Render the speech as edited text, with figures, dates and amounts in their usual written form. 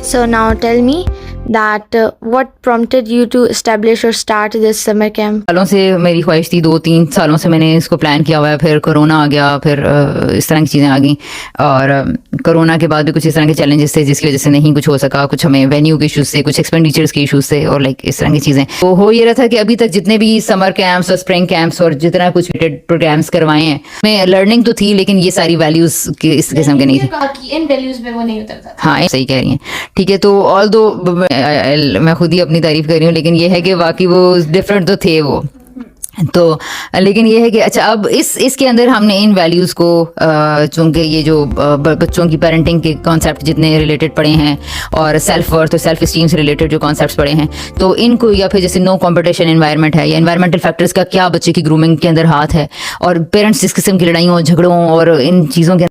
So now tell me that what prompted you to establish or start this summer camp? सालों से मेरी ख्वाहिश थी, 2-3 सालों से मैंने इसको प्लान किया हुआ है। फिर कोरोना आ गया, फिर इस तरह की चीज़ें आ गई और कोरोना के बाद भी कुछ इस तरह के चैलेंजेस थे जिसकी वजह से नहीं कुछ हो सका। कुछ हमें वेन्यू के इशूज़ थे, कुछ एक्सपेंडिचर्स के इशूज़ थे और लाइक इस तरह की चीज़ें। तो हो ये रहा था कि अभी तक जितने भी समर कैंप्स और स्प्रिंग कैंप्स और जितना कुछ प्रोग्राम्स करवाए हैं, मैं लर्निंग तो थी लेकिन ये सारी वैल्यूज़ की इस किस्म के नहीं थे। इन वैल्यूज में वो नहीं उतरता। हाँ, सही कह रही हैं। ठीक है, तो ऑल दो मैं खुद ही अपनी तारीफ कर रही हूँ, लेकिन ये है कि वाकई वो डिफरेंट तो थे वो। तो लेकिन ये है कि अच्छा अब इसके अंदर हमने इन वैल्यूज़ को चूँकि ये जो बच्चों की पेरेंटिंग के कॉन्सेप्ट जितने रिलेटेड पढ़े हैं और सेल्फ वर्थ और सेल्फ इस्टीम से रिलेटेड जो कॉन्सेप्ट्स पढ़े हैं, तो इनको या फिर जैसे नो कंपटीशन एनवायरनमेंट है या एनवायरमेंटल फैक्टर्स का क्या बच्चे की ग्रूमिंग के अंदर हाथ है और पेरेंट्स जिस किस्म की लड़ाइयों झगड़ों और इन चीज़ों के